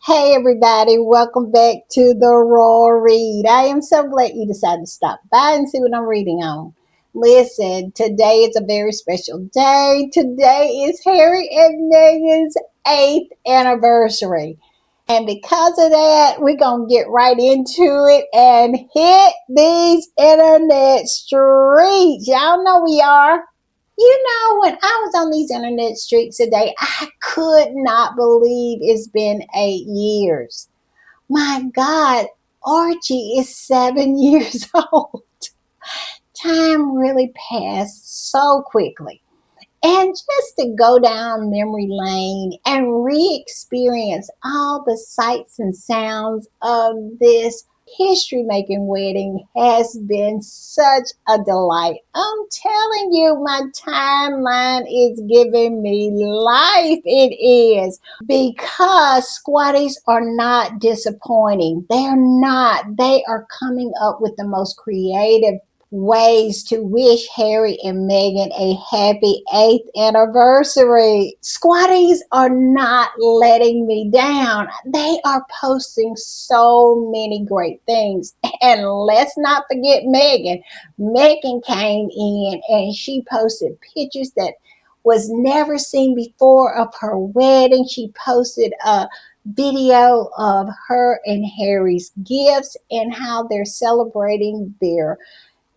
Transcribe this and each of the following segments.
Hey everybody, welcome back to the Raw Read. I am so glad you decided to stop by and see what I'm reading on. Listen, today is a very special day. Today is Harry and Meghan's 8th anniversary. And because of that, we're going to get right into it and hit these internet streets. Y'all know we are. When I was on these internet streets today, I could not believe it's been 8 years. My God, Archie is 7 years old. Time really passed so quickly. And just to go down memory lane and re-experience all the sights and sounds of this history-making wedding has been such a delight. I'm telling you, my timeline is giving me life. It is. Because squatties are not disappointing. They're not. They are coming up with the most creative ways to wish Harry and Meghan a happy 8th anniversary. Squatties are not letting me down. They are posting so many great things. And let's not forget Meghan. Meghan came in and she posted pictures that was never seen before of her wedding. She posted a video of her and Harry's gifts and how they're celebrating their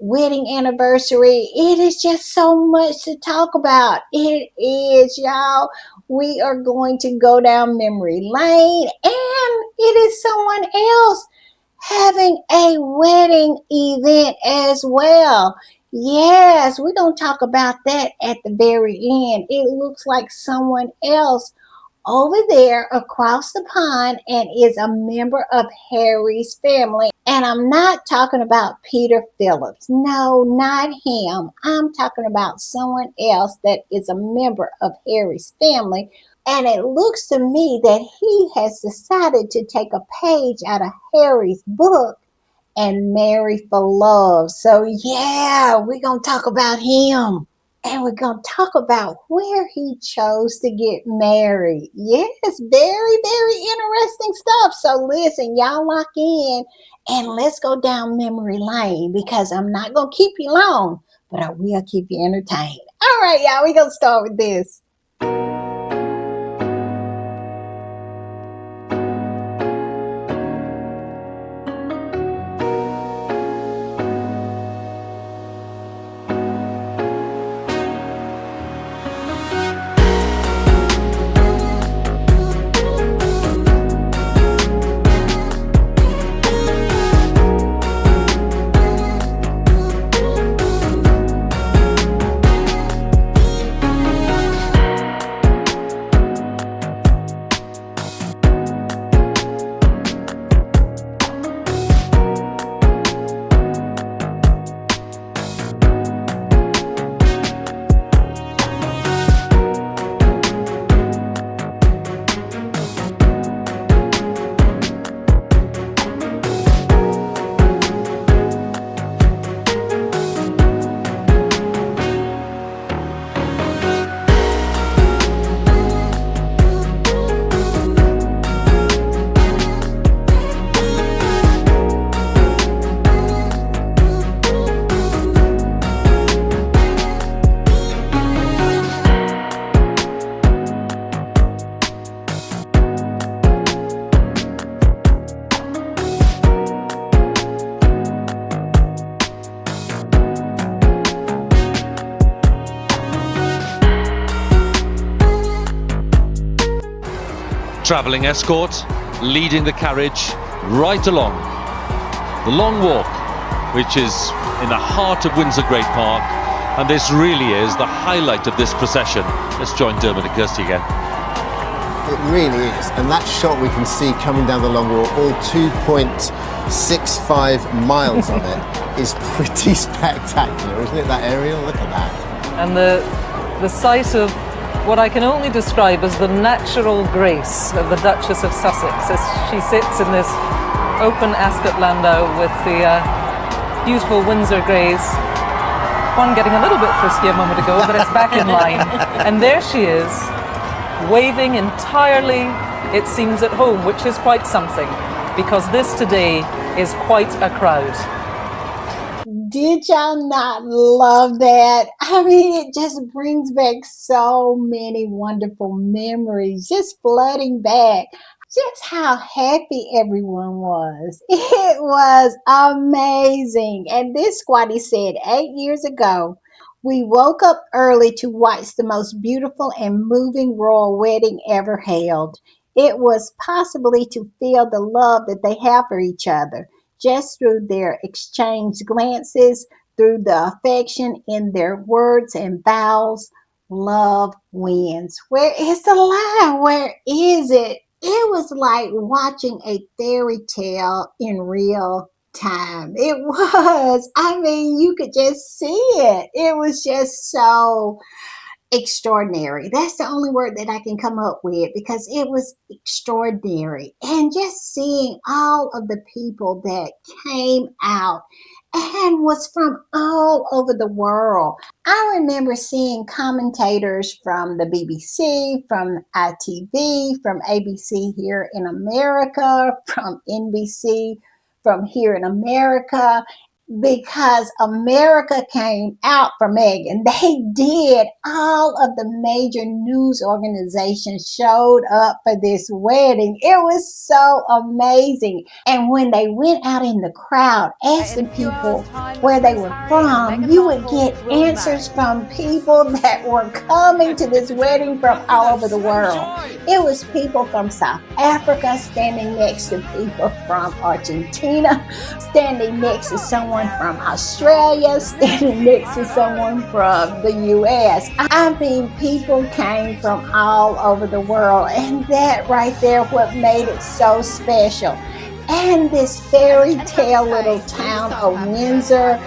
wedding anniversary. It is just so much to talk about. It is, y'all. We are going to go down memory lane, and it is someone else having a wedding event as well. Yes, we're going to talk about that at the very end. It looks like someone else over there across the pond and is a member of Harry's family. And I'm not talking about Peter Phillips. No, not him. I'm talking about someone else that is a member of Harry's family. And it looks to me that he has decided to take a page out of Harry's book and marry for love. So yeah, we're going to talk about him. And we're going to talk about where he chose to get married. Yes, very, very interesting stuff. So listen, y'all lock in and let's go down memory lane because I'm not going to keep you long, but I will keep you entertained. All right, y'all, we're going to start with this. Travelling escort, leading the carriage right along the long walk, which is in the heart of Windsor Great Park, and this really is the highlight of this procession. Let's join Dermot and Kirsty again. It really is, and that shot we can see coming down the long walk, all 2.65 miles of it, is pretty spectacular, isn't it, that aerial? Look at that. And the sight of what I can only describe as the natural grace of the Duchess of Sussex as she sits in this open ascot landau with the beautiful Windsor greys. One getting a little bit frisky a moment ago, but it's back in line. And there she is, waving entirely it seems at home, which is quite something, because this today is quite a crowd. Did y'all not love that? I mean, it just brings back so many wonderful memories, just flooding back. Just how happy everyone was. It was amazing. And this squatty said 8 years ago, we woke up early to watch the most beautiful and moving royal wedding ever held. It was possibly to feel the love that they have for each other just through their exchanged glances, through the affection in their words and vows. Love wins. Where is the line? Where is it? It was like watching a fairy tale in real time. It was. I mean, you could just see it. It was just so extraordinary. That's the only word that I can come up with because it was extraordinary. And just seeing all of the people that came out and was from all over the world. I remember seeing commentators from the BBC, from ITV, from ABC here in America, from NBC from here in America, because America came out for Meghan. They did. All of the major news organizations showed up for this wedding. It was so amazing. And when they went out in the crowd asking people where they were from, you would get answers from people that were coming to this wedding from all over the world. It was people from South Africa standing next to people from Argentina, standing next to someone from Australia, standing next to someone from the US. I mean, people came from all over the world, and that right there, what made it so special. And this fairy tale little town of Windsor,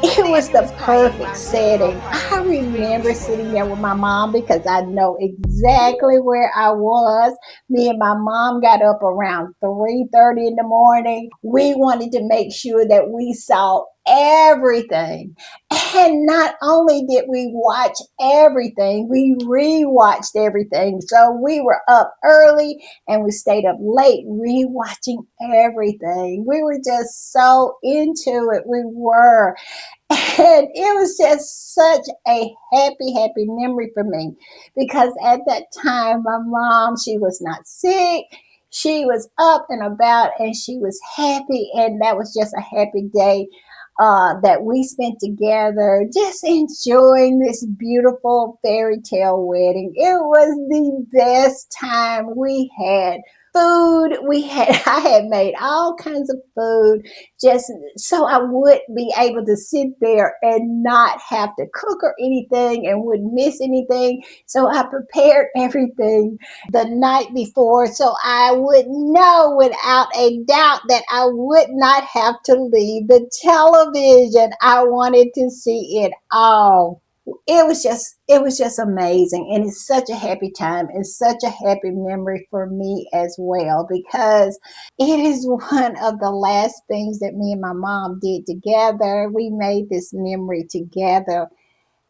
it was the perfect setting. I remember sitting there with my mom because I know exactly where I was. Me and my mom got up around 3:30 in the morning. We wanted to make sure that we saw everything. And not only did we watch everything, we rewatched everything. So we were up early and we stayed up late rewatching everything. We were just so into it. We were. And it was just such a happy, happy memory for me because at that time, my mom, she was not sick. She was up and about and she was happy. And that was just a happy day that we spent together, just enjoying this beautiful fairy tale wedding. It was the best time we had. Food we had, I had made all kinds of food just so I would be able to sit there and not have to cook or anything and wouldn't miss anything. So I prepared everything the night before so I would know without a doubt that I would not have to leave the television. I wanted to see it all. It was just amazing, and it's such a happy time and such a happy memory for me as well because it is one of the last things that me and my mom did together. We made this memory together,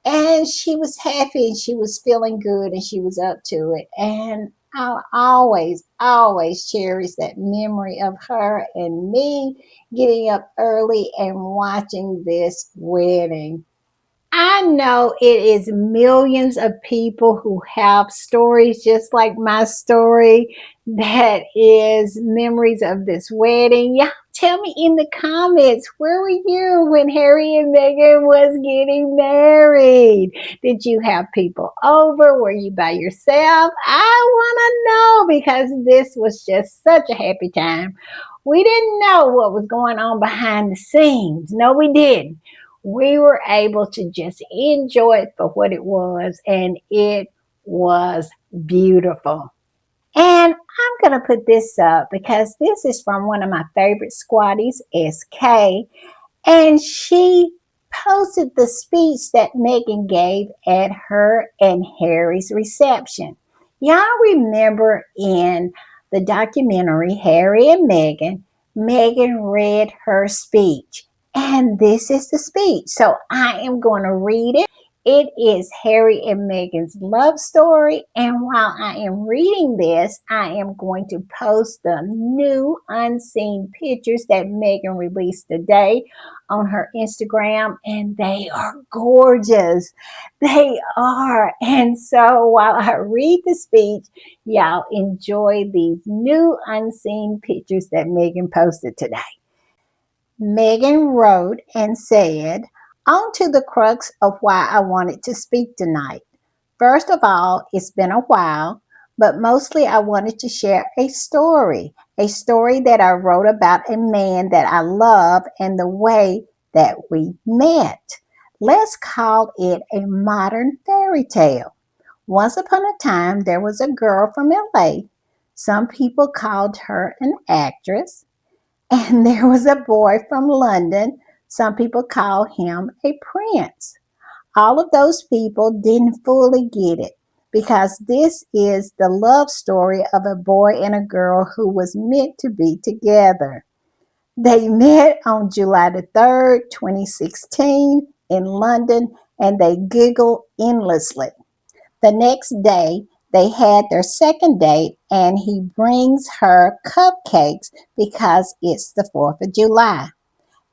and she was happy and she was feeling good and she was up to it. And I'll always, always cherish that memory of her and me getting up early and watching this wedding. I know it is millions of people who have stories just like my story that is memories of this wedding. Y'all tell me in the comments, where were you when Harry and Meghan was getting married? Did you have people over? Were you by yourself? I want to know because this was just such a happy time. We didn't know what was going on behind the scenes. No, we didn't. We were able to just enjoy it for what it was, and it was beautiful. And I'm going to put this up because this is from one of my favorite squatties, SK, and she posted the speech that Meghan gave at her and Harry's reception. Y'all remember in the documentary Harry and Meghan, Meghan read her speech. And this is the speech. So I am going to read it. It is Harry and Meghan's love story. And while I am reading this, I am going to post the new unseen pictures that Meghan released today on her Instagram. And they are gorgeous. They are. And so while I read the speech, y'all enjoy these new unseen pictures that Meghan posted today. Meghan wrote and said, on to the crux of why I wanted to speak tonight. First of all, it's been a while, but mostly I wanted to share a story that I wrote about a man that I love and the way that we met. Let's call it a modern fairy tale. Once upon a time, there was a girl from LA. Some people called her an actress. And there was a boy from London. Some people call him a prince. All of those people didn't fully get it because this is the love story of a boy and a girl who was meant to be together. They met on July the 3rd, 2016 in London, and they giggled endlessly. The next day, they had their second date, and he brings her cupcakes because it's the 4th of July.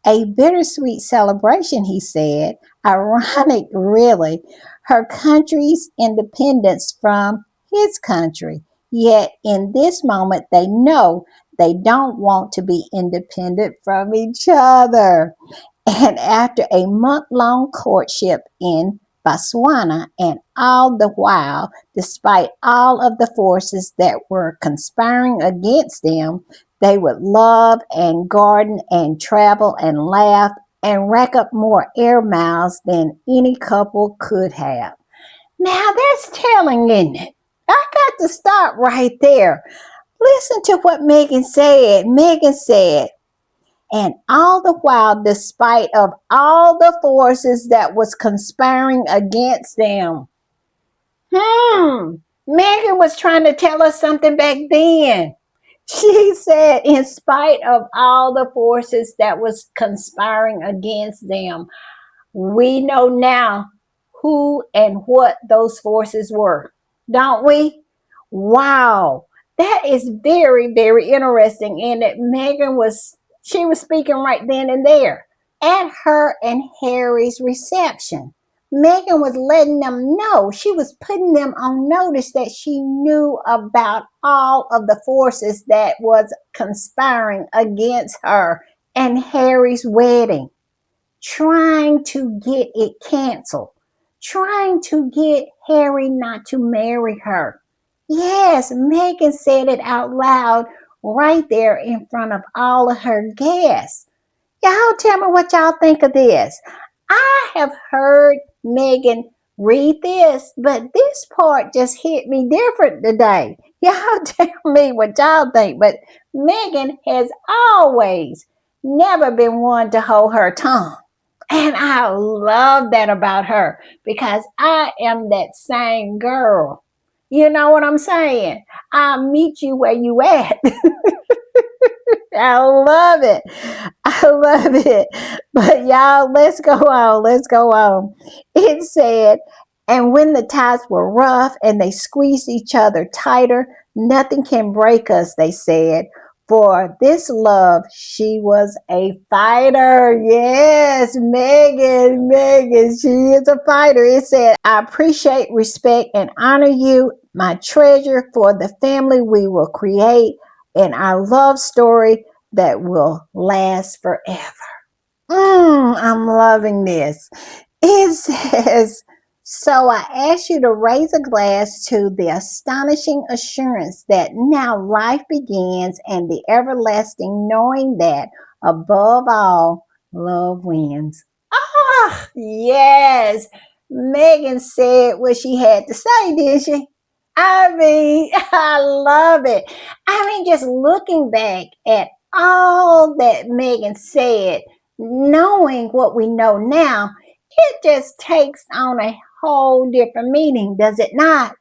A bittersweet celebration, he said. Ironic, really. Her country's independence from his country. Yet in this moment, they know they don't want to be independent from each other. And after a month-long courtship in Botswana, and all the while, despite all of the forces that were conspiring against them, they would love and garden and travel and laugh and rack up more air miles than any couple could have. Now that's telling, isn't it? I got to stop right there. Listen to what Meghan said. Meghan said, and all the while, despite of all the forces that was conspiring against them. Meghan was trying to tell us something back then. She said, in spite of all the forces that was conspiring against them, we know now who and what those forces were, don't we? Wow, that is very, very interesting. And that she was speaking right then and there at her and Harry's reception. Meghan was letting them know, she was putting them on notice that she knew about all of the forces that was conspiring against her and Harry's wedding, trying to get it canceled, trying to get Harry not to marry her. Yes, Meghan said it out loud right there in front of all of her guests. Y'all tell me what y'all think of this. I have heard Meghan read this, but this part just hit me different today. Y'all tell me what y'all think, but Meghan has always never been one to hold her tongue. And I love that about her because I am that same girl. You know what I'm saying? I'll meet you where you at. I love it. I love it. But y'all, let's go on. Let's go on. It said, and when the tides were rough and they squeezed each other tighter, nothing can break us, they said. For this love, she was a fighter. Yes, Meghan, she is a fighter. It said, I appreciate, respect, and honor you, my treasure, for the family we will create and our love story that will last forever. I'm loving this. It says, so I ask you to raise a glass to the astonishing assurance that now life begins and the everlasting knowing that above all, love wins. Ah, yes. Meghan said what she had to say, did she? I mean, I love it. I mean, just looking back at all that Meghan said, knowing what we know now, it just takes on a whole different meaning, does it not?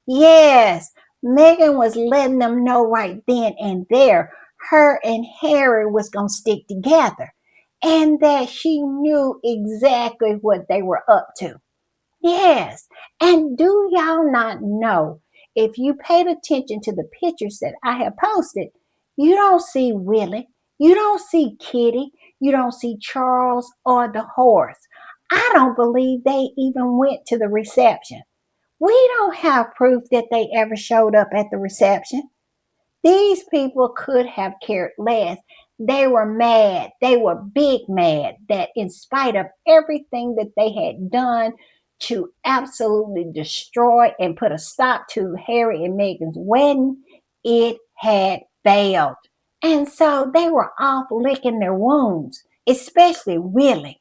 Yes, Meghan was letting them know right then and there her and Harry was going to stick together and that she knew exactly what they were up to. Yes. And do y'all not know, if you paid attention to the pictures that I have posted, you don't see Willie, you don't see Kitty, you don't see Charles or the horse. I don't believe they even went to the reception. We don't have proof that they ever showed up at the reception. These people could have cared less. They were mad. They were big mad that, in spite of everything that they had done to absolutely destroy and put a stop to Harry and Meghan's wedding, it had failed. And so they were off licking their wounds, especially Willie.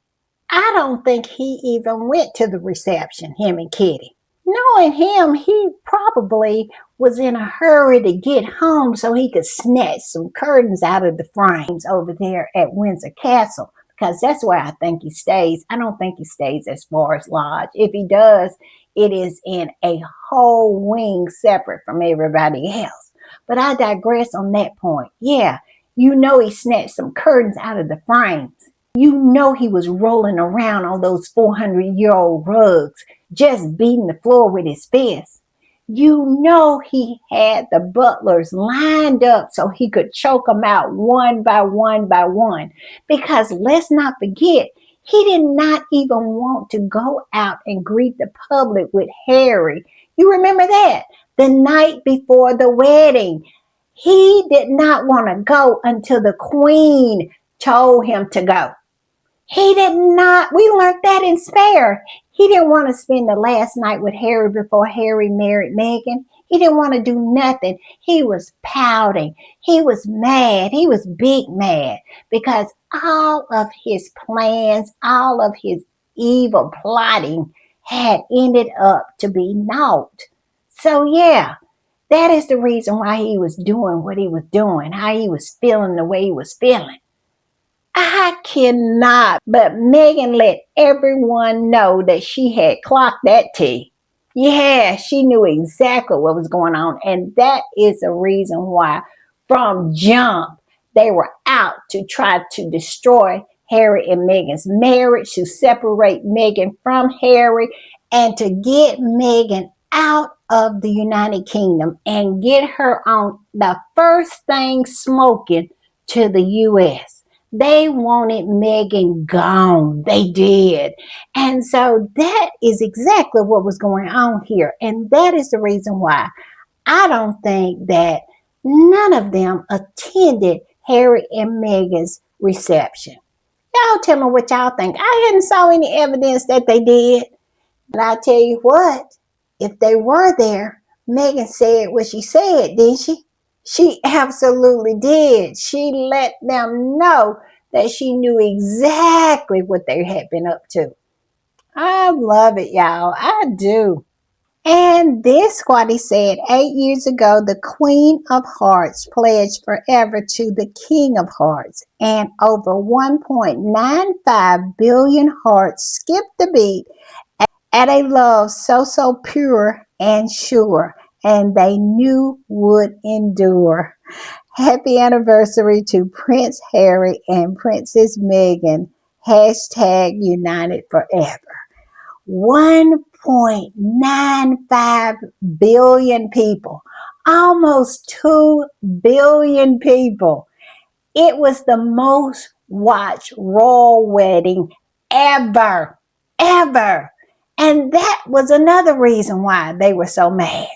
I don't think he even went to the reception, him and Kitty. Knowing him, he probably was in a hurry to get home so he could snatch some curtains out of the frames over there at Windsor Castle, because that's where I think he stays. I don't think he stays at Forest Lodge. If he does, it is in a whole wing separate from everybody else. But I digress on that point. Yeah, you know he snatched some curtains out of the frames. You know he was rolling around on those 400-year-old rugs, just beating the floor with his fist. You know he had the butlers lined up so he could choke them out one by one by one. Because let's not forget, he did not even want to go out and greet the public with Harry. You remember that? The night before the wedding. He did not want to go until the Queen told him to go. He did not. We learned that in Spare. He didn't want to spend the last night with Harry before Harry married Meghan. He didn't want to do nothing. He was pouting. He was mad. He was big mad because all of his plans, all of his evil plotting had ended up to be naught. So, yeah, that is the reason why he was doing what he was doing, how he was feeling the way he was feeling. I cannot, but Meghan let everyone know that she had clocked that tea. Yeah, she knew exactly what was going on. And that is the reason why, from jump, they were out to try to destroy Harry and Meghan's marriage, to separate Meghan from Harry, and to get Meghan out of the United Kingdom and get her on the first thing smoking to the U.S. They wanted Meghan gone. They did. And so that is exactly what was going on here. And that is the reason why I don't think that none of them attended Harry and Meghan's reception. Y'all tell me what y'all think. I hadn't saw any evidence that they did. And I tell you what, if they were there, Meghan said what she said, didn't she? She absolutely did. She let them know that she knew exactly what they had been up to. I love it, y'all. I do. And this, Squatty said, 8 years ago, the Queen of Hearts pledged forever to the King of Hearts, and over 1.95 billion hearts skipped the beat at a love so pure and sure, and they knew would endure. Happy anniversary to Prince Harry and Princess Meghan. Hashtag United Forever. 1.95 billion people, almost 2 billion people. It was the most watched royal wedding ever, ever. And that was another reason why they were so mad,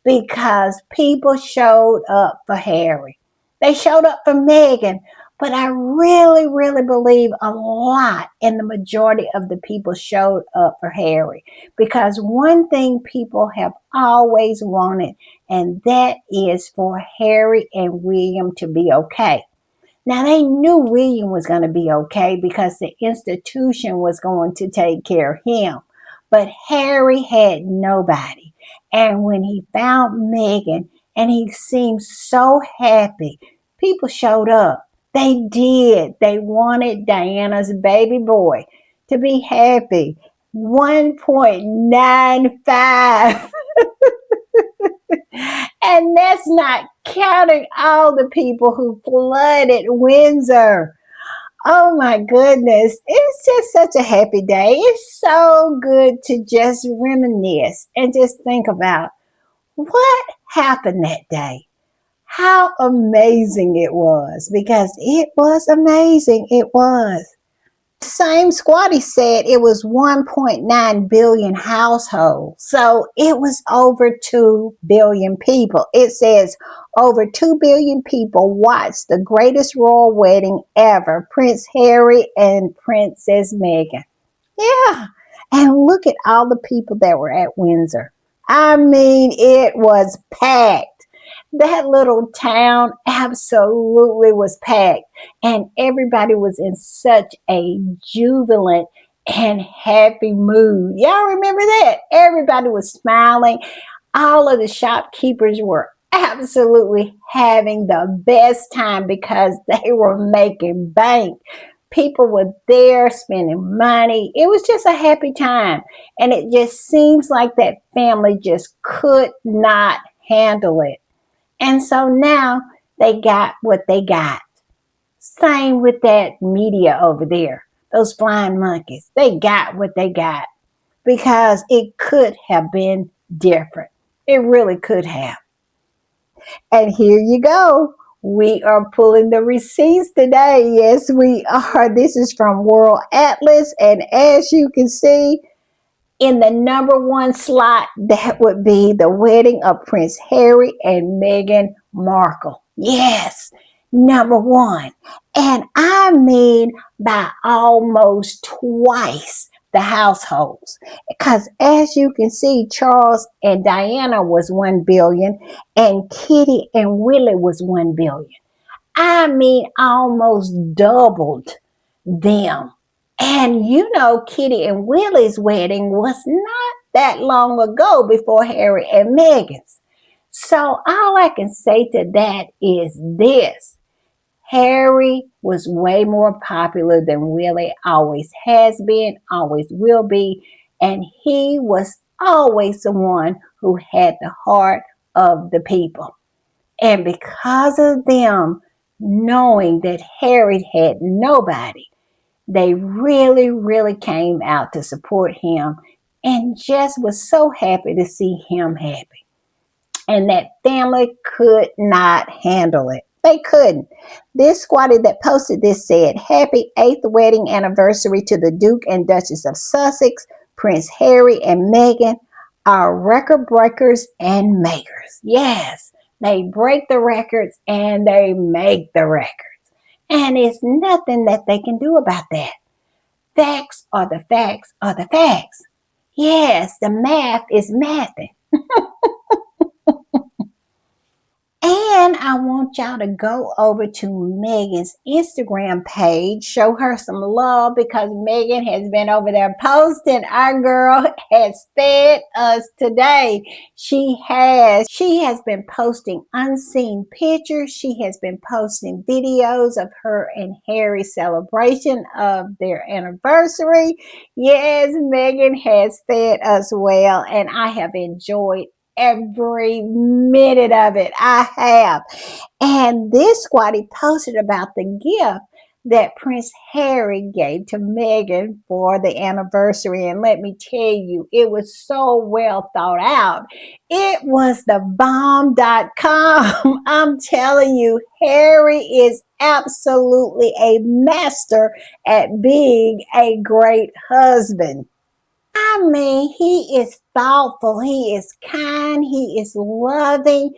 because people showed up for Harry. They showed up for Meghan, but I really believe a lot in the majority of the people showed up for Harry, because one thing people have always wanted, and that is for Harry and William to be okay. Now, they knew William was going to be okay because the institution was going to take care of him. But Harry had nobody. And when he found Meghan and he seemed so happy, people showed up. They did. They wanted Diana's baby boy to be happy. 1.95. And that's not counting all the people who flooded Windsor. Oh my goodness. It's just such a happy day. It's so good to just reminisce and just think about what happened that day. How amazing it was, because it was amazing. It was. Same squatty said it was 1.9 billion households. So it was over 2 billion people. It says over 2 billion people watched the greatest royal wedding ever, Prince Harry and Princess Meghan. Yeah. And look at all the people that were at Windsor. I mean, it was packed. That little town absolutely was packed. And everybody was in such a jubilant and happy mood. Y'all remember that? Everybody was smiling. All of the shopkeepers were absolutely having the best time because they were making bank. People were there spending money. It was just a happy time. And it just seems like that family just could not handle it. And so now they got what they got. Same with that media over there. Those flying monkeys. They got what they got because it could have been different. It really could have. And here you go. We are pulling the receipts today. Yes, we are. This is from World Atlas. And as you can see, in the number one slot, that would be the wedding of Prince Harry and Meghan Markle. Yes, number one. And I mean by almost twice the households. Because as you can see, Charles and Diana was 1 billion and Kitty and Willie was 1 billion. I mean, almost doubled them. And you know, Kitty and Willie's wedding was not that long ago before Harry and Meghan's. So all I can say to that is this. Harry was way more popular than Willie always has been, always will be, and he was always the one who had the heart of the people. And because of them knowing that Harry had nobody, they really, really came out to support him and just was so happy to see him happy. And that family could not handle it. They couldn't. This squatty that posted this said, Happy 8th wedding anniversary to the Duke and Duchess of Sussex, Prince Harry and Meghan, our record breakers and makers. Yes, they break the records and they make the records. And it's nothing that they can do about that. Facts are the facts are the facts. Yes, the math is mathing. And I want y'all to go over to Megan's Instagram page, show her some love because Megan has been over there posting. Our girl has fed us today. She has. She has been posting unseen pictures. She has been posting videos of her and Harry's celebration of their anniversary. Yes, Megan has fed us well, and I have enjoyed every minute of it. I have. And this squatty posted about the gift that Prince Harry gave to Meghan for the anniversary. And let me tell you, it was so well thought out. It was the bomb.com. I'm telling you, Harry is absolutely a master at being a great husband. I mean, he is thoughtful, he is kind, he is loving,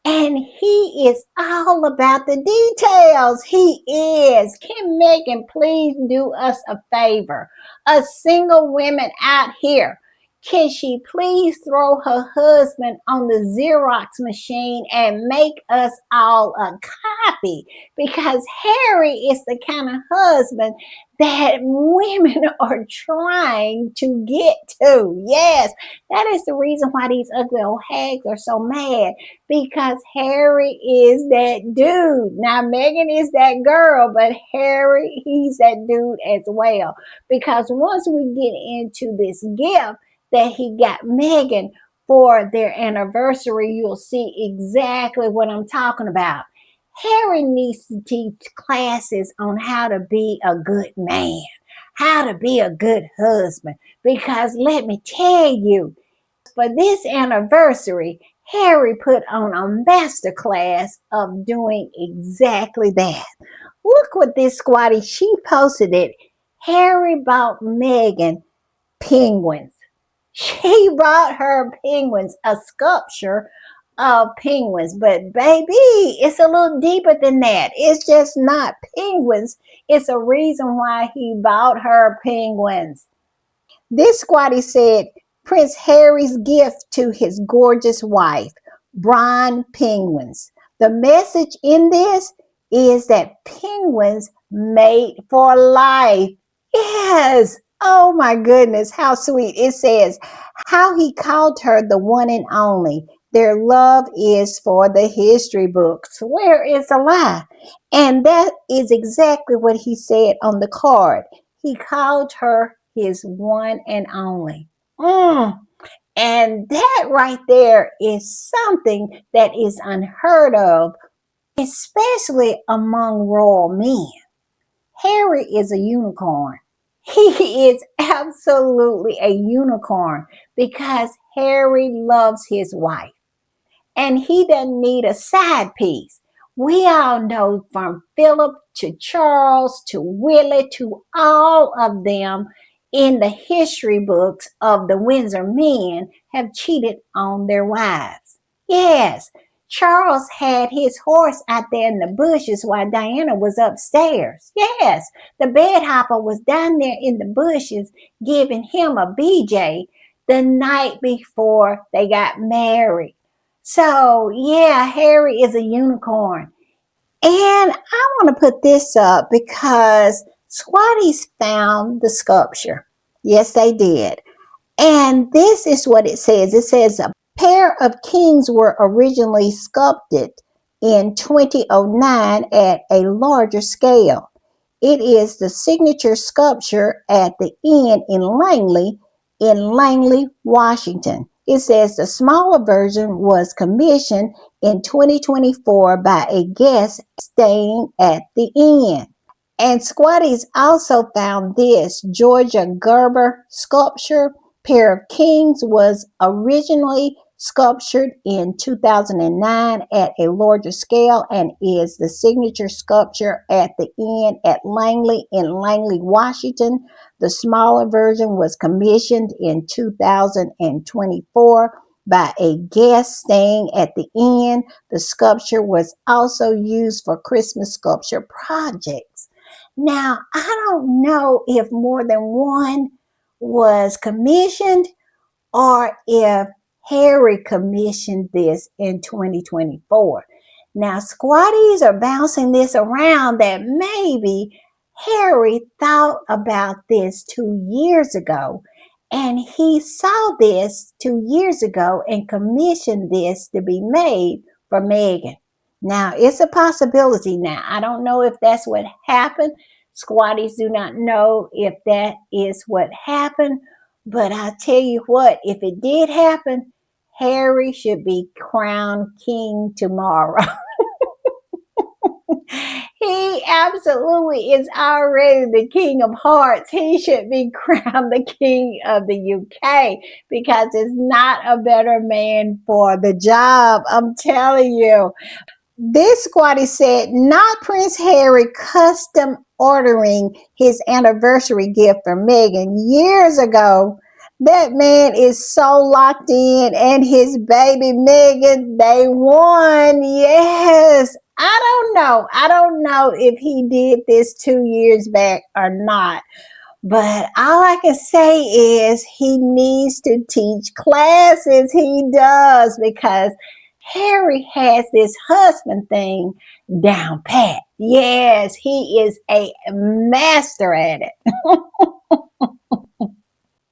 and he is all about the details. He is. Can Megan please do us a favor? Us single women out here, can she please throw her husband on the Xerox machine and make us all a copy? Because Harry is the kind of husband that women are trying to get to. Yes, that is the reason why these ugly old hags are so mad, because Harry is that dude. Now, Megan is that girl, but Harry, he's that dude as well. Because once we get into this gift that he got Megan for their anniversary, you'll see exactly what I'm talking about. Harry needs to teach classes on how to be a good man, how to be a good husband. Because let me tell you, for this anniversary, Harry put on a master class of doing exactly that. Look what this squatty, she posted it. Harry bought Meghan penguins. She brought her penguins, a sculpture of penguins. But baby, it's a little deeper than that. It's just not penguins. It's a reason why he bought her penguins. This squatty said Prince Harry's gift to his gorgeous wife, bronze penguins. The message in this is that penguins mate for life. Yes. Oh my goodness, how sweet. It says how he called her the one and only. Their love is for the history books. Where is a lie? And that is exactly what he said on the card. He called her his one and only. And that right there is something that is unheard of, especially among royal men. Harry is a unicorn. He is absolutely a unicorn because Harry loves his wife and he doesn't need a side piece. We all know from Philip to Charles to Willie to all of them in the history books of the Windsor men have cheated on their wives. Yes, Charles had his horse out there in the bushes while Diana was upstairs. Yes, the bed hopper was down there in the bushes giving him a BJ the night before they got married. So, yeah, Harry is a unicorn. And I want to put this up because Squatties found the sculpture. Yes, they did. And this is what it says. It says a pair of kings were originally sculpted in 2009 at a larger scale. It is the signature sculpture at the inn in Langley, Washington. It says the smaller version was commissioned in 2024 by a guest staying at the inn. And Squatties also found this Georgia Gerber sculpture. Pair of Kings was originally sculptured in 2009 at a larger scale and is the signature sculpture at the inn at Langley in Langley, Washington. The smaller version was commissioned in 2024 by a guest staying at the inn. The sculpture was also used for Christmas sculpture projects. Now, I don't know if more than one was commissioned or if Harry commissioned this in 2024. Now, squatties are bouncing this around that maybe Harry thought about this 2 years ago and he saw this 2 years ago and commissioned this to be made for Meghan. Now, it's a possibility now. I don't know if that's what happened. Squatties do not know if that is what happened. But I tell you what, if it did happen, Harry should be crowned king tomorrow. He absolutely is already the king of hearts. He should be crowned the king of the UK because it's not a better man for the job. I'm telling you. This squatty said, not Prince Harry custom ordering his anniversary gift for Meghan years ago. That man is so locked in, and his baby Meghan, they won. Yes. I don't know. I don't know if he did this 2 years back or not. But all I can say is he needs to teach classes. He does because Harry has this husband thing down pat. Yes, he is a master at it.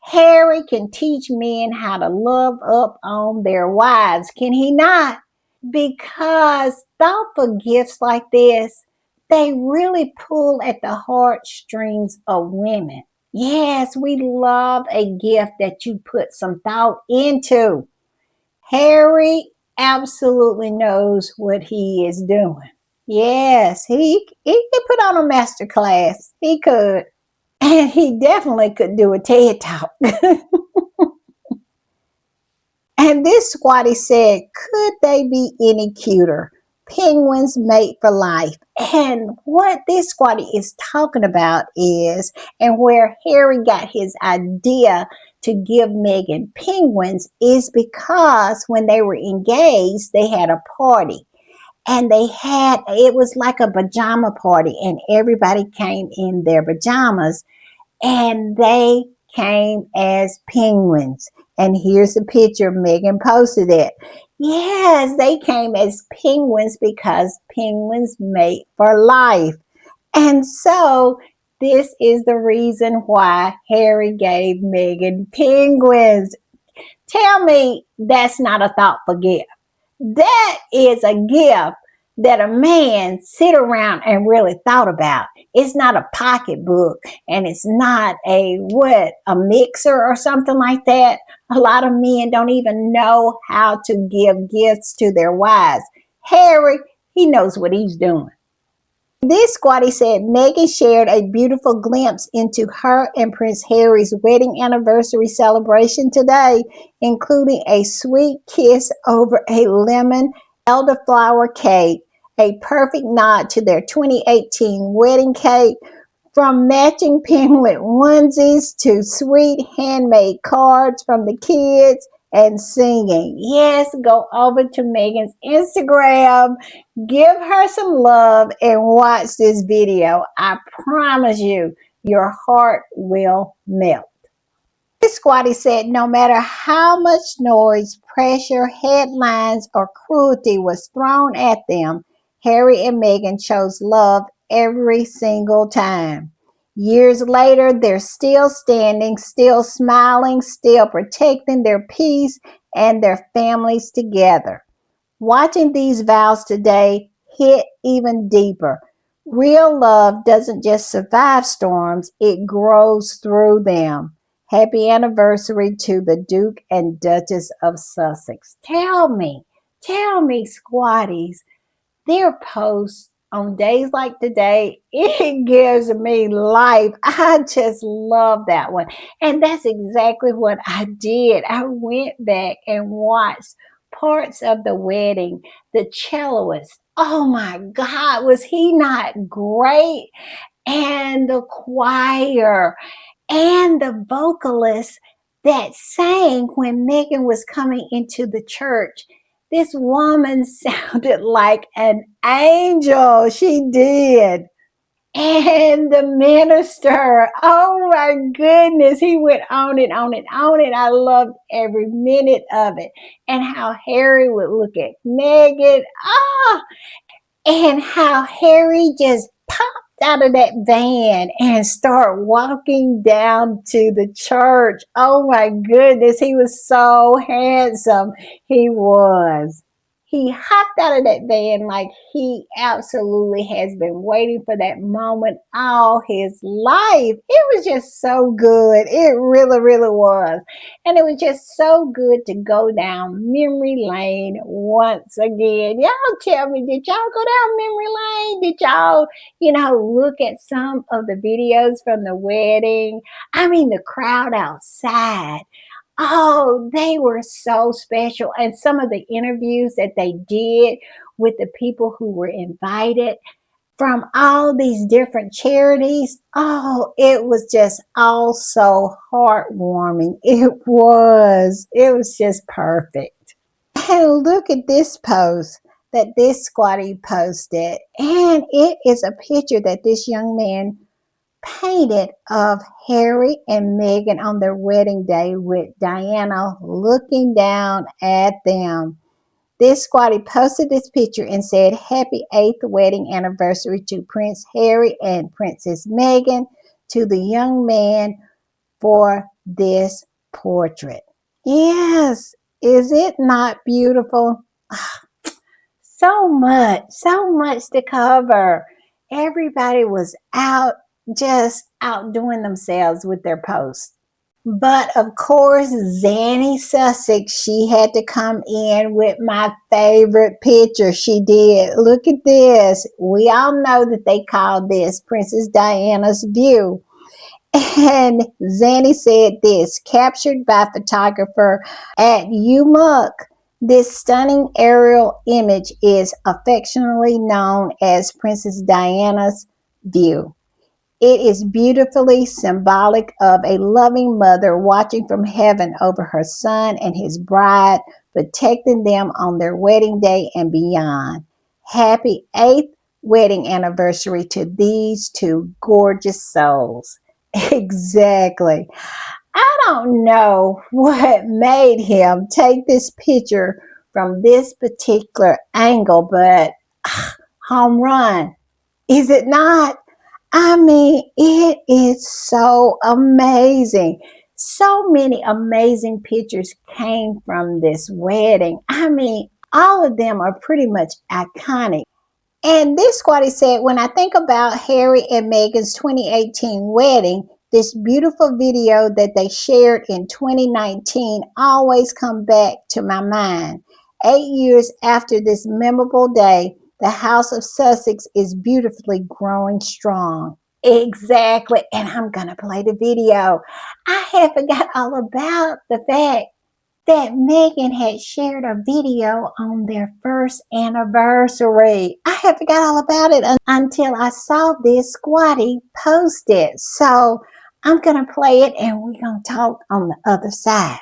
Harry can teach men how to love up on their wives, can he not? Because thoughtful gifts like this, they really pull at the heartstrings of women. Yes, we love a gift that you put some thought into. Harry absolutely knows what he is doing. Yes, he could put on a master class. He could. And he definitely could do a TED talk. And this squatty said, could they be any cuter? Penguins mate for life. And what this squatty is talking about is, and where Harry got his idea to give Meghan penguins, is because when they were engaged, they had a party. And it was like a pajama party, and everybody came in their pajamas and they came as penguins. And here's the picture. Meghan posted it. Yes, they came as penguins because penguins mate for life. And so this is the reason why Harry gave Meghan penguins. Tell me that's not a thoughtful gift. That is a gift that a man sit around and really thought about. It's not a pocketbook, and it's not a mixer or something like that. A lot of men don't even know how to give gifts to their wives. Harry, he knows what he's doing. This squatty said Meghan shared a beautiful glimpse into her and Prince Harry's wedding anniversary celebration today, including a sweet kiss over a lemon elderflower cake, a perfect nod to their 2018 wedding cake. From matching penguin onesies to sweet handmade cards from the kids and singing. Yes, go over to Meghan's Instagram, give her some love, and watch this video. I promise you, your heart will melt. This squatty said no matter how much noise, pressure, headlines, or cruelty was thrown at them, Harry and Meghan chose love every single time. Years later, they're still standing, still smiling, still protecting their peace and their families together. Watching these vows today hit even deeper. Real love doesn't just survive storms, it grows through them. Happy anniversary to the Duke and Duchess of Sussex. Tell me, squatties, their posts on days like today, it gives me life. I just love that one. And that's exactly what I did. I went back and watched parts of the wedding. The celloist, oh my God, was he not great? And the choir and the vocalist that sang when Meghan was coming into the church. This woman sounded like an angel. She did. And the minister, oh my goodness, he went on and on and on. And I loved every minute of it. And how Harry would look at Meghan. And how Harry just popped out of that van and start walking down to the church. Oh my goodness, he was so handsome. He was. He hopped out of that van like he absolutely has been waiting for that moment all his life. It was just so good. It really, really was. And it was just so good to go down memory lane once again. Y'all tell me, did y'all go down memory lane? Did y'all, look at some of the videos from the wedding? I mean, the crowd outside. Oh, they were so special. And some of the interviews that they did with the people who were invited from all these different charities. Oh, it was just all so heartwarming. It was. It was just perfect. And look at this post that this squatty posted. And it is a picture that this young man painted of Harry and Meghan on their wedding day with Diana looking down at them. This squatty posted this picture and said, Happy 8th wedding anniversary to Prince Harry and Princess Meghan, to the young man for this portrait. Yes, is it not beautiful? So much to cover. Everybody was out, just outdoing themselves with their posts. But of course, Zanny Sussex, she had to come in with my favorite picture. She did. Look at this. We all know that they call this Princess Diana's view. And Zanny said this, captured by photographer at UMUC. This stunning aerial image is affectionately known as Princess Diana's view. It is beautifully symbolic of a loving mother watching from heaven over her son and his bride, protecting them on their wedding day and beyond. Happy 8th wedding anniversary to these two gorgeous souls. Exactly. I don't know what made him take this picture from this particular angle, but home run. Is it not? I mean, it is so amazing. So many amazing pictures came from this wedding. I mean, all of them are pretty much iconic. And this squatty said, when I think about Harry and Meghan's 2018 wedding, this beautiful video that they shared in 2019 always come back to my mind. 8 years after this memorable day, the House of Sussex is beautifully growing strong. Exactly. And I'm going to play the video. I had forgot all about the fact that Meghan had shared a video on their first anniversary. I had forgot all about it until I saw this squatty post it. So I'm going to play it and we're going to talk on the other side.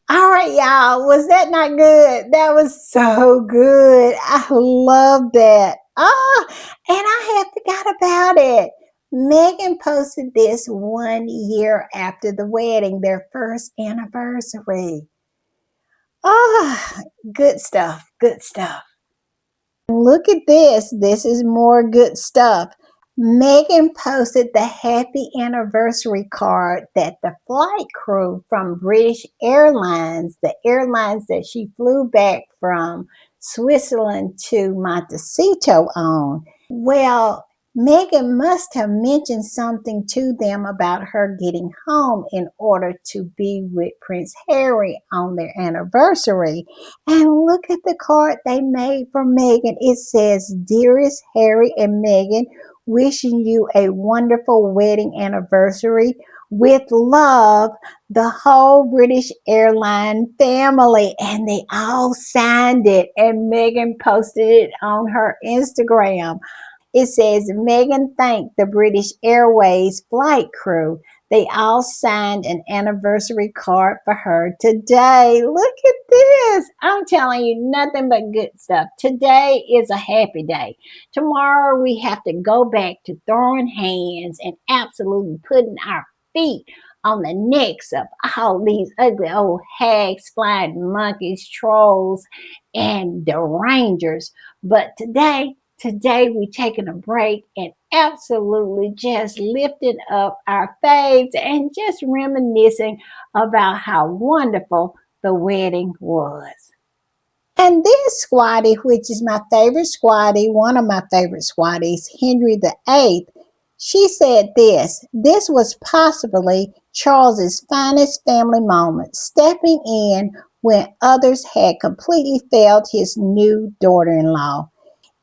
All right, y'all. Was that not good? That was so good. I love that. And I had forgot about it. Meghan posted this 1 year after the wedding, their first anniversary. Good stuff. Good stuff. Look at this. This is more good stuff. Meghan posted the happy anniversary card that the flight crew from British Airlines, the airlines that she flew back from Switzerland to Montecito on. Well, Meghan must have mentioned something to them about her getting home in order to be with Prince Harry on their anniversary. And look at the card they made for Meghan. It says, Dearest Harry and Meghan, wishing you a wonderful wedding anniversary. With love, the whole British airline family. And they all signed it. And Meghan posted it on her Instagram. It says, Meghan thanked the British Airways flight crew. They all signed an anniversary card for her today. Look at this. I'm telling you, nothing but good stuff. Today is a happy day. Tomorrow we have to go back to throwing hands and absolutely putting our feet on the necks of all these ugly old hags, flying monkeys, trolls, and derangers. But today we're taking a break and absolutely just lifting up our faves and just reminiscing about how wonderful the wedding was. And this squatty, which is my favorite squatty, one of my favorite squatties, Henry VIII, she said this was possibly Charles's finest family moment, stepping in when others had completely failed his new daughter-in-law.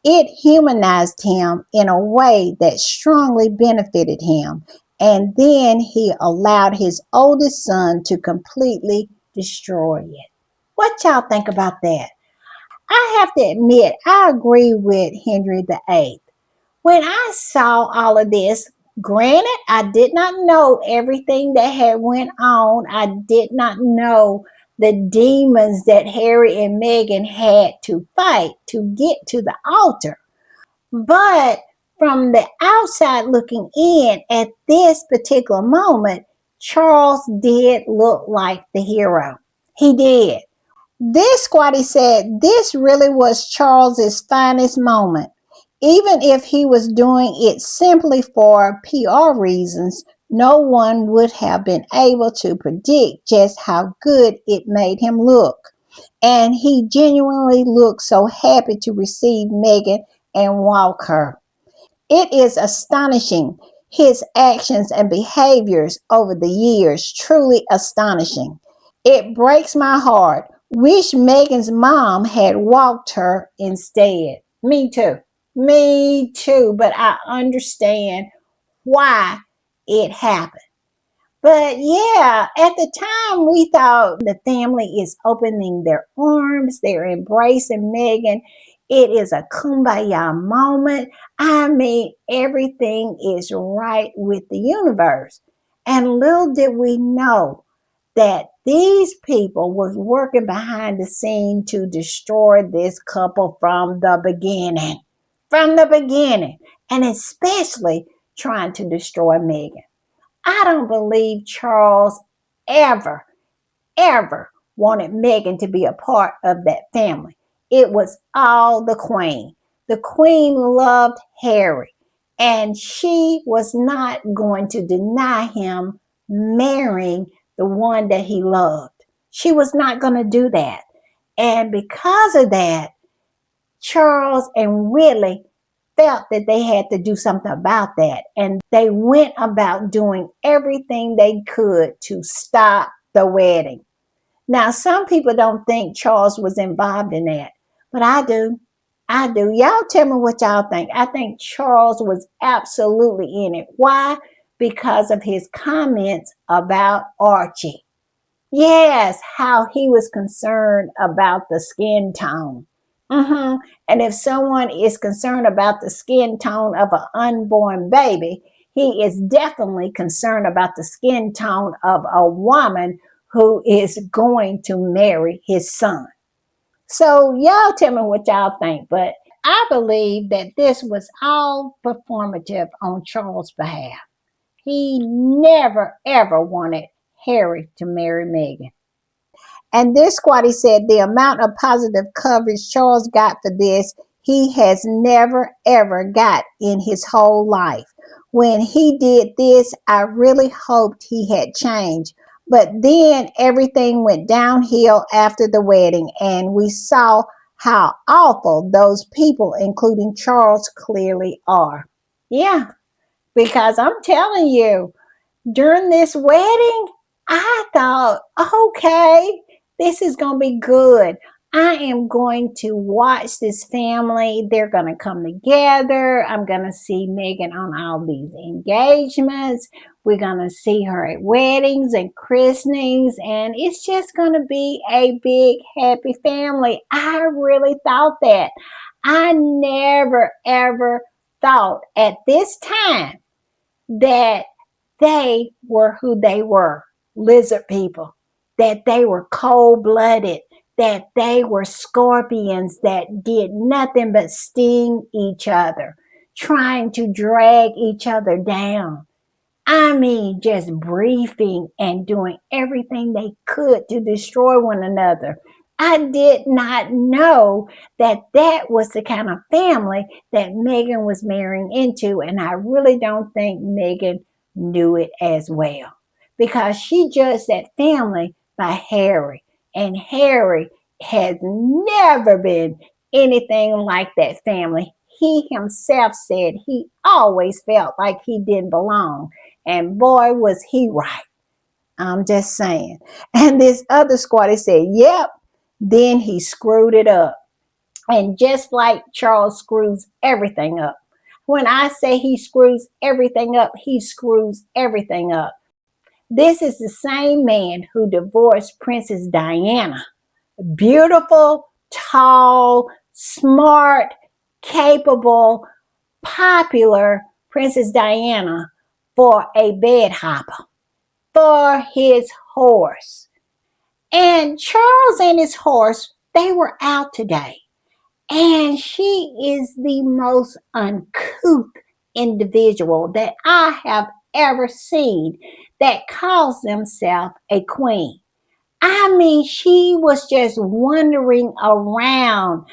It humanized him in a way that strongly benefited him. and then he allowed his oldest son to completely destroy it. What y'all think about that? I have to admit, I agree with Henry VIII. When I saw all of this, granted, I did not know everything that had went on. I did not know the demons that Harry and Meghan had to fight to get to the altar. But from the outside looking in at this particular moment, Charles did look like the hero. He did. This squatty said this really was Charles's finest moment. Even if he was doing it simply for PR reasons, no one would have been able to predict just how good it made him look. And he genuinely looked so happy to receive Meghan and walk her. It is astonishing, his actions and behaviors over the years, truly astonishing. It breaks my heart. Wish Megan's mom had walked her instead. Me too. Me too. But I understand why it happened. But yeah, at the time we thought the family is opening their arms, they're embracing Meghan. It is a kumbaya moment. I mean, everything is right with the universe. And little did we know that these people was working behind the scene to destroy this couple from the beginning. From the beginning. And especially trying to destroy Meghan. I don't believe Charles ever, ever wanted Meghan to be a part of that family. It was all the Queen. The Queen loved Harry, and she was not going to deny him marrying the one that he loved. She was not going to do that. And because of that, Charles and Willie felt that they had to do something about that. And they went about doing everything they could to stop the wedding. Now, some people don't think Charles was involved in that, but I do. I do. Y'all tell me what y'all think. I think Charles was absolutely in it. Why? Because of his comments about Archie. Yes, how he was concerned about the skin tone. And if someone is concerned about the skin tone of an unborn baby, he is definitely concerned about the skin tone of a woman who is going to marry his son. So, y'all tell me what y'all think, but I believe that this was all performative on Charles' behalf. He never ever wanted Harry to marry Meghan. And this squatty said the amount of positive coverage Charles got for this, he has never ever got in his whole life. When he did this, I really hoped he had changed. But then everything went downhill after the wedding, and we saw how awful those people, including Charles, clearly are. Yeah, because I'm telling you, during this wedding, I thought, okay, this is going to be good. I am going to watch this family. They're going to come together. I'm going to see Meghan on all these engagements. We're going to see her at weddings and christenings, and it's just going to be a big, happy family. I really thought that. I never, ever thought at this time that they were who they were, lizard people, that they were cold blooded, that they were scorpions that did nothing but sting each other, trying to drag each other down. I mean, just briefing and doing everything they could to destroy one another. I did not know that that was the kind of family that Meghan was marrying into, and I really don't think Meghan knew it as well because she judged that family by Harry, and Harry has never been anything like that family. He himself said he always felt like he didn't belong. And boy, was he right. I'm just saying. And this other squatter said, yep. Then he screwed it up. And just like Charles screws everything up, When I say he screws everything up, he screws everything up. This is the same man who divorced Princess Diana. Beautiful, tall, smart, capable, popular Princess Diana for a bed hopper, for his horse. And Charles and his horse, they were out today. And she is the most uncouth individual that I have ever seen that calls themselves a queen. I mean, she was just wandering around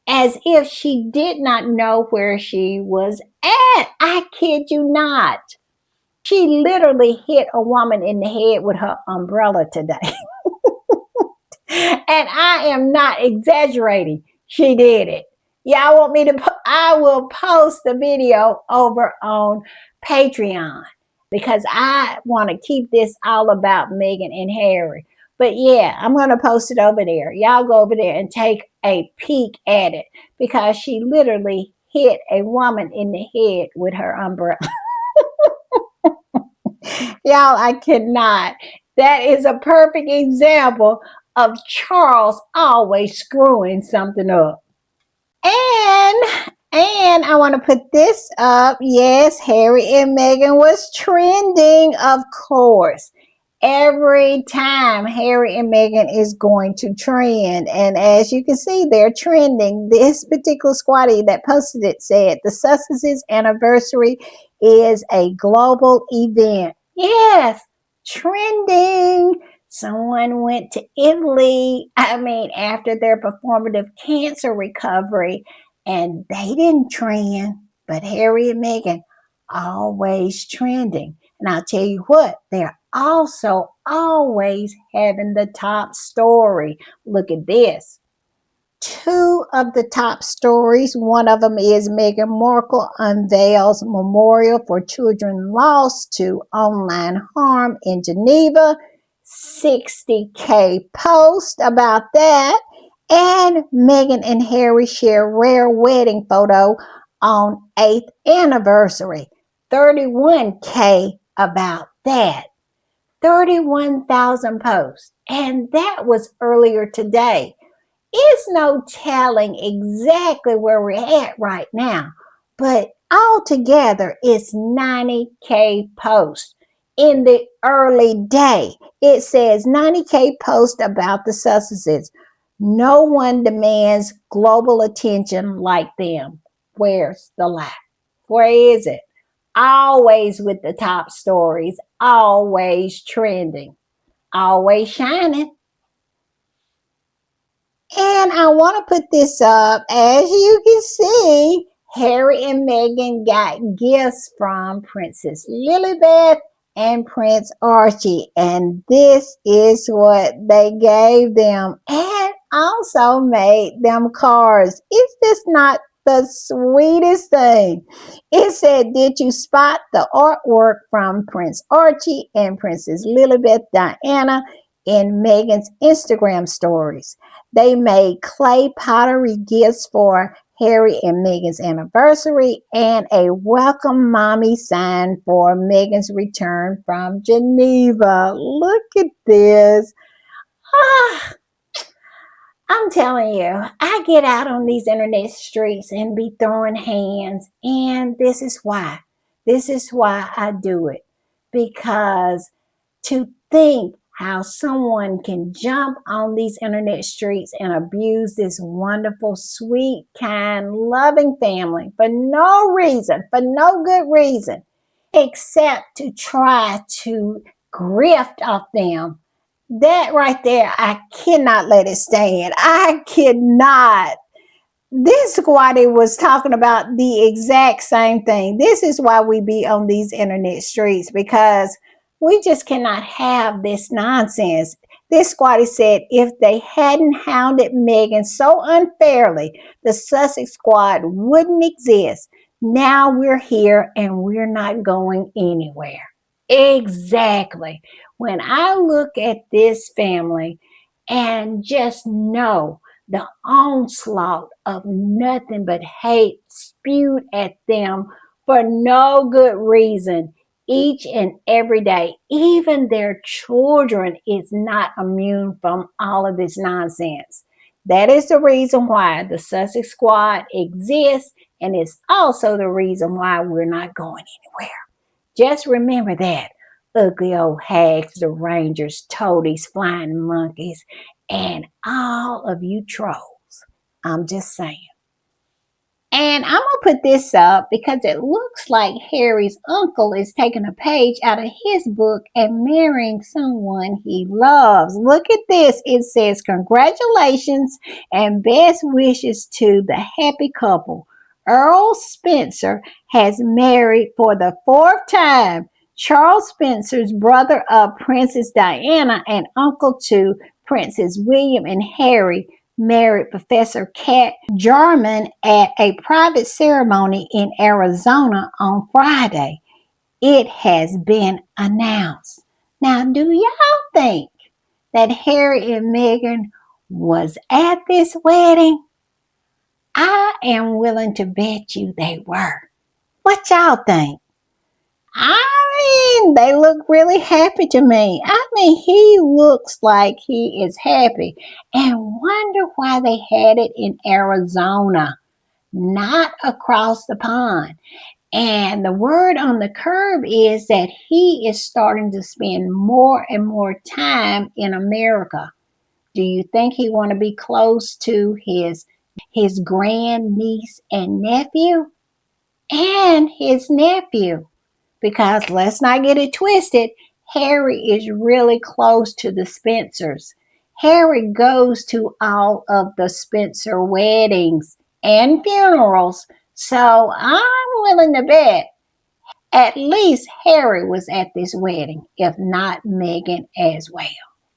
as if she did not know where she was at. I kid you not. She literally hit a woman in the head with her umbrella today. And I am not exaggerating. She did it. Y'all want me to? I will post the video over on Patreon because I want to keep this all about Meghan and Harry. But yeah, I'm going to post it over there. Y'all go over there and take a peek at it because she literally hit a woman in the head with her umbrella. Y'all, I cannot. That is a perfect example of Charles always screwing something up. And I want to put this up. Yes, Harry and Meghan was trending, of course. Every time Harry and Meghan is going to trend. And as you can see, they're trending. This particular squatty that posted it said the Sussex's anniversary is a global event. Yes, trending. Someone went to Italy, after their performative cancer recovery, and they didn't trend, but Harry and Meghan always trending. And I'll tell you what, they're also always having the top story. Look at this. Two of the top stories. One of them is Meghan Markle unveils memorial for children lost to online harm in Geneva. 60K post about that. And Meghan and Harry share rare wedding photo on 8th anniversary. 31K about that. 31,000 posts. And that was earlier today. It's no telling exactly where we're at right now, but altogether it's 90K posts. In the early day, it says 90K posts about the Sussexes. No one demands global attention like them. Where's the lie? Where is it? Always with the top stories, always trending, always shining. And I want to put this up. As you can see, Harry and Meghan got gifts from Princess Lilibet and Prince Archie. And this is what they gave them and also made them cards. Is this not the sweetest thing? It said, did you spot the artwork from Prince Archie and Princess Lilibet Diana in Meghan's Instagram stories? They made clay pottery gifts for Harry and Meghan's anniversary and a welcome mommy sign for Meghan's return from Geneva. Look at this. Ah, I'm telling you, I get out on these internet streets and be throwing hands, and this is why. This is why I do it. Because to think how someone can jump on these internet streets and abuse this wonderful, sweet, kind, loving family for no reason, for no good reason, except to try to grift off them. That right there, I cannot let it stand. I cannot. This squatty was talking about the exact same thing. This is why we be on these internet streets, because we just cannot have this nonsense. This squatty said if they hadn't hounded Meghan so unfairly, the Sussex squad wouldn't exist. Now we're here and we're not going anywhere. Exactly. When I look at this family and just know the onslaught of nothing but hate spewed at them for no good reason each and every day. Even their children is not immune from all of this nonsense. That is the reason why the Sussex Squad exists, and it's also the reason why we're not going anywhere. Just remember that. Ugly old hags, the rangers, toadies, flying monkeys, and all of you trolls. I'm just saying. And I'm going to put this up because it looks like Harry's uncle is taking a page out of his book and marrying someone he loves. Look at this. It says, "Congratulations and best wishes to the happy couple. Earl Spencer has married for the fourth time. Charles Spencer's brother of Princess Diana and uncle to Princes William and Harry married Professor Kat Jarman at a private ceremony in Arizona on Friday. It has been announced." Now, do y'all think that Harry and Meghan was at this wedding? I am willing to bet you they were. What y'all think? I mean, they look really happy to me. I mean, he looks like he is happy. And wonder why they had it in Arizona, not across the pond. And the word on the curb is that he is starting to spend more and more time in America. Do you think he want to be close to his grand niece and nephew and his nephew? Because let's not get it twisted, Harry is really close to the Spencers. Harry goes to all of the Spencer weddings and funerals. So I'm willing to bet at least Harry was at this wedding, if not Meghan as well.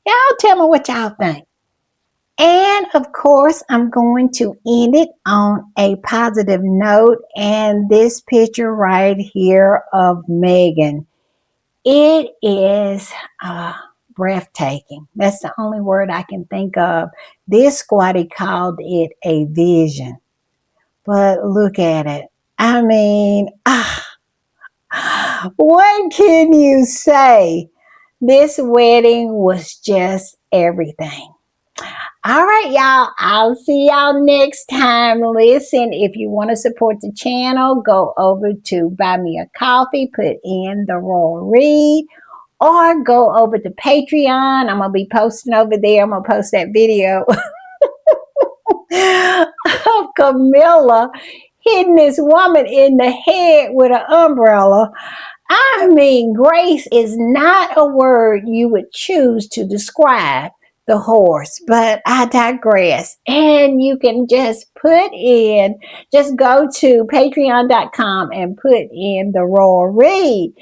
Y'all tell me what y'all think. And of course, I'm going to end it on a positive note. And this picture right here of Meghan, it is breathtaking. That's the only word I can think of. This squatty called it a vision. But look at it. I mean, what can you say? This wedding was just everything. All right, y'all. I'll see y'all next time. Listen, if you want to support the channel, go over to Buy Me a Coffee, put in the Royal Read, or go over to Patreon. I'm going to be posting over there. I'm going to post that video of Camilla hitting this woman in the head with an umbrella. I mean, grace is not a word you would choose to describe the horse, but I digress. And you can just just go to patreon.com and put in the Royal Read.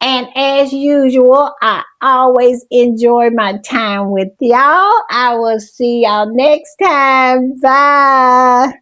And as usual, I always enjoy my time with y'all. I will see y'all next time. Bye.